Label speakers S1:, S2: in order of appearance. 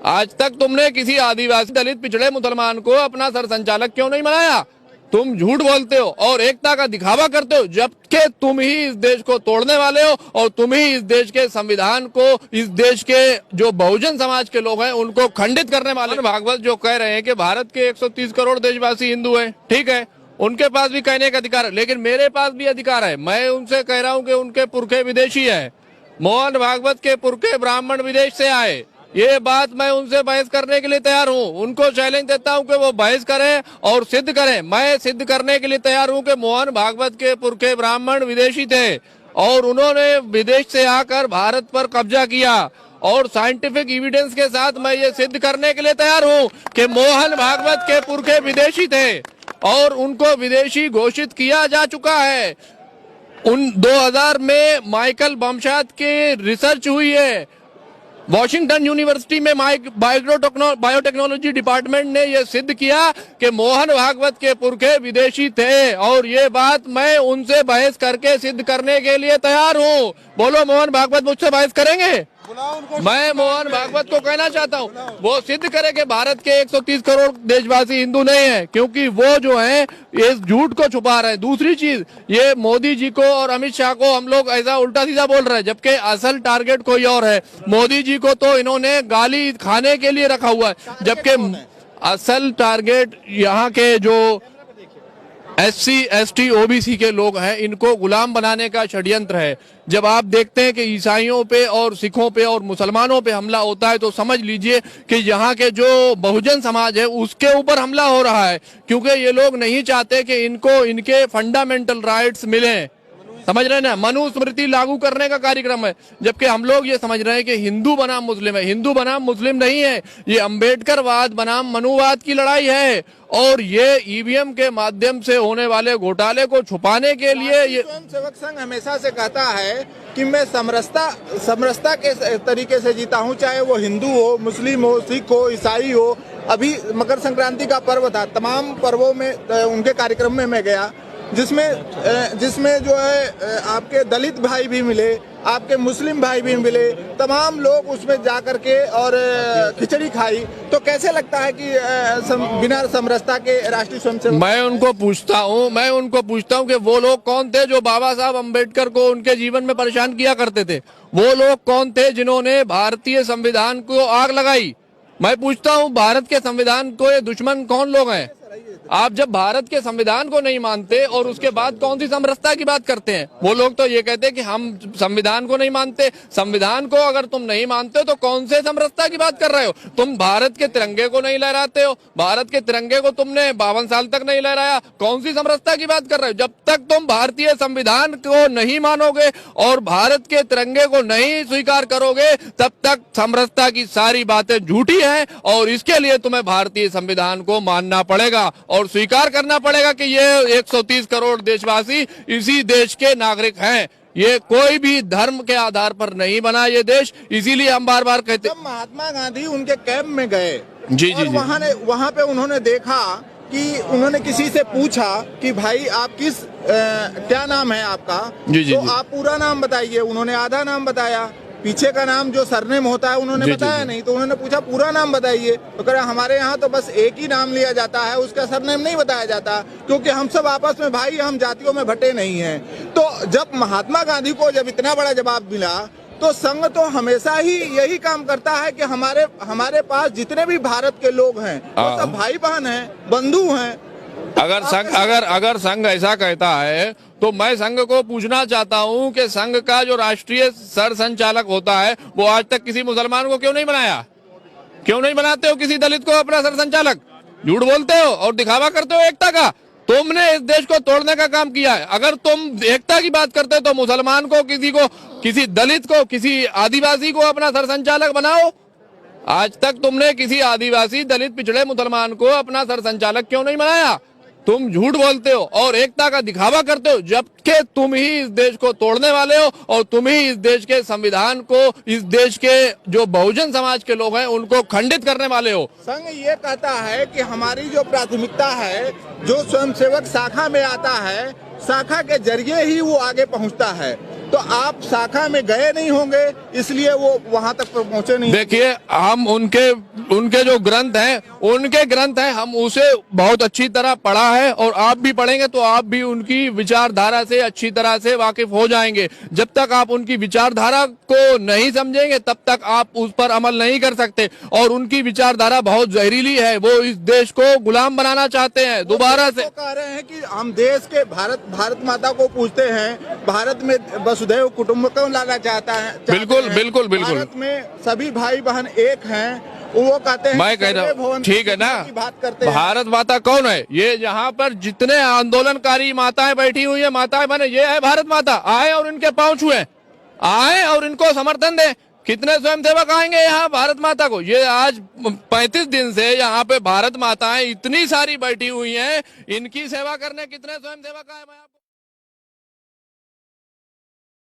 S1: आज तक तुमने किसी आदिवासी, दलित, पिछड़े मुसलमान को अपना सरसंचालक क्यों नहीं बनाया? तुम झूठ बोलते हो और एकता का दिखावा करते हो, जबकि तुम ही इस देश को तोड़ने वाले हो और तुम ही इस देश के संविधान को, इस देश के जो बहुजन समाज के लोग हैं उनको खंडित करने वाले। भागवत जो कह रहे हैं कि भारत के 130 करोड़ देशवासी हिंदू हैं, ठीक है, उनके पास भी कहने का अधिकार है, लेकिन मेरे पास भी अधिकार है। मैं उनसे कह रहा हूं कि उनके पुरखे विदेशी हैं। मोहन भागवत के पुरखे ब्राह्मण विदेश से आए, ये बात मैं उनसे बहस करने के लिए तैयार हूं। उनको चैलेंज देता हूं कि वो बहस करें और सिद्ध करें। मैं सिद्ध करने के लिए तैयार हूं कि मोहन भागवत के पुरखे ब्राह्मण विदेशी थे और उन्होंने विदेश से आकर भारत पर कब्जा किया, और साइंटिफिक एविडेंस के साथ मैं ये सिद्ध करने के लिए तैयार हूं कि मोहन भागवत के पुरखे विदेशी थे और उनको विदेशी घोषित किया जा चुका है। 2000 में माइकल बमशाद की रिसर्च हुई है, वॉशिंगटन यूनिवर्सिटी में बायोटेक्नोलॉजी डिपार्टमेंट ने यह सिद्ध किया कि मोहन भागवत के पुरखे विदेशी थे, और ये बात मैं उनसे बहस करके सिद्ध करने के लिए तैयार हूं। बोलो, मोहन भागवत मुझसे बहस करेंगे? मैं मोहन भागवत को कहना चाहता हूं, वो सिद्ध करे कि भारत के 130 करोड़ देशवासी हिंदू नहीं है, क्योंकि वो जो है इस झूठ को छुपा रहे हैं। दूसरी चीज, ये मोदी जी को और अमित शाह को हम लोग ऐसा उल्टा सीधा बोल रहे हैं, जबकि असल टारगेट कोई और है। मोदी जी को तो इन्होंने गाली खाने के लिए रखा हुआ है, जबकि असल टारगेट यहाँ के जो SC, ST, OBC के लोग हैं, इनको गुलाम बनाने का षड्यंत्र है। जब आप देखते हैं कि ईसाइयों पे और सिखों पे और मुसलमानों पे हमला होता है, तो समझ लीजिए कि यहाँ के जो बहुजन समाज है उसके ऊपर हमला हो रहा है, क्योंकि ये लोग नहीं चाहते कि इनको इनके फंडामेंटल राइट्स मिलें। समझ रहे हैं ना? मनुस्मृति लागू करने का कार्यक्रम है, जबकि हम लोग ये समझ रहे हैं कि हिंदू बनाम मुस्लिम है। हिंदू बनाम मुस्लिम नहीं है, ये अंबेडकरवाद बनाम मनुवाद की लड़ाई है, और ये EVM के माध्यम से होने वाले घोटाले को छुपाने के लिए ये
S2: स्वयंसेवक संघ हमेशा से कहता है कि मैं समरसता के तरीके से जीता हूं, चाहे वो हिंदू हो, मुस्लिम हो, सिख हो, ईसाई हो। अभी मकर संक्रांति का पर्व था, तमाम पर्वों में उनके कार्यक्रम में मैं गया, जिसमें जो है आपके दलित भाई भी मिले, आपके मुस्लिम भाई भी मिले, तमाम लोग उसमें जाकर के और खिचड़ी खाई। तो कैसे लगता है कि बिना समरसता के राष्ट्रीय स्वयंसेवक?
S1: मैं उनको पूछता हूं कि वो लोग कौन थे जो बाबा साहब अम्बेडकर को उनके जीवन में परेशान किया करते थे? वो लोग कौन थे जिन्होंने भारतीय संविधान को आग लगाई? मैं पूछता हूं, भारत के संविधान को ये दुश्मन कौन लोग हैं? आप जब भारत के संविधान को नहीं मानते और उसके बाद कौन सी समरसता की बात करते हैं? वो लोग तो ये कहते हैं कि हम संविधान को नहीं मानते। संविधान को अगर तुम नहीं मानते तो कौन से समरसता की बात कर रहे हो? तुम भारत के तिरंगे को नहीं लहराते हो, भारत के तिरंगे को तुमने 52 साल तक नहीं लहराया, कौन सी समरसता की बात कर रहे हो? जब तक तुम भारतीय संविधान को नहीं मानोगे और भारत के तिरंगे को नहीं स्वीकार करोगे, तब तक समरसता की सारी बातें झूठी हैं, और इसके लिए तुम्हें भारतीय संविधान को मानना पड़ेगा और स्वीकार करना पड़ेगा कि ये 130 करोड़ देशवासी इसी देश के नागरिक हैं। ये कोई भी धर्म के आधार पर नहीं बना ये देश, इसीलिए हम बार बार कहते हैं।
S2: महात्मा गांधी उनके कैंप में गए,
S1: जी,
S2: वहाँ पे उन्होंने देखा कि उन्होंने किसी से पूछा कि भाई आप क्या नाम है आपका? तो आप पूरा नाम बताइए। उन्होंने आधा नाम बताया, पीछे का नाम जो सरनेम होता है उन्होंने बताया नहीं। तो उन्होंने पूछा पूरा नाम बताइए, तो कह रहा हमारे यहाँ तो बस एक ही नाम लिया जाता है, उसका सरनेम नहीं बताया जाता, क्योंकि हम सब आपस में भाई, हम जातियों में बटे नहीं हैं। तो जब महात्मा गांधी को जब इतना बड़ा जवाब मिला, तो संघ तो हमेशा ही यही काम करता है कि हमारे पास जितने भी भारत के लोग हैं वो सब भाई बहन हैं, बंधु हैं।
S1: अगर संघ ऐसा कहता है तो मैं संघ को पूछना चाहता हूं कि संघ का जो राष्ट्रीय सरसंचालक होता है वो आज तक किसी मुसलमान को क्यों नहीं बनाया? क्यों नहीं बनाते हो किसी दलित को अपना सरसंचालक? झूठ बोलते हो और दिखावा करते हो एकता का। तुमने इस देश को तोड़ने का काम किया है। अगर तुम एकता की बात करते तो मुसलमान को, किसी दलित को, किसी आदिवासी को अपना सरसंचालक बनाओ। आज तक तुमने किसी आदिवासी, दलित, पिछड़े मुसलमान को अपना सरसंचालक क्यों नहीं बनाया? तुम झूठ बोलते हो और एकता का दिखावा करते हो, जबकि तुम ही इस देश को तोड़ने वाले हो और तुम ही इस देश के संविधान को, इस देश के जो बहुजन समाज के लोग हैं उनको खंडित करने वाले हो।
S2: संघ ये कहता है कि हमारी जो प्राथमिकता है, जो स्वयंसेवक शाखा में आता है, शाखा के जरिए ही वो आगे पहुंचता है। तो आप शाखा में गए नहीं होंगे, इसलिए वो वहां तक पहुंचे नहीं।
S1: देखिए, हम उनके जो ग्रंथ हैं हम उसे बहुत अच्छी तरह पढ़ा है, और आप भी पढ़ेंगे तो आप भी उनकी विचारधारा से अच्छी तरह से वाकिफ हो जाएंगे। जब तक आप उनकी विचारधारा को नहीं समझेंगे तब तक आप उस पर अमल नहीं कर सकते। और उनकी विचारधारा बहुत जहरीली है, वो इस देश को गुलाम बनाना चाहते हैं दोबारा से।
S2: कह रहे हैं कि हम देश के भारत माता को पूछते हैं, भारत में वसुधैव कुटुंबकम लाना चाहता है।
S1: बिल्कुल बिल्कुल बिल्कुल।
S2: भारत में सभी भाई बहन एक हैं, वो कहते हैं।
S1: मैं कह रहा हूँ, ठीक है ना,
S2: बात करते हैं।
S1: भारत माता कौन है? ये यहाँ पर जितने आंदोलनकारी माताएं बैठी हुई है, माताएं बने, ये है भारत माता। आए और इनके पांव छुए, आए और इनको समर्थन दें। कितने स्वयंसेवक आएंगे यहाँ भारत माता को? ये आज 35 दिन से यहाँ पे भारत माताएं इतनी सारी बैठी हुई हैं, इनकी सेवा करने कितने स्वयंसेवक आए?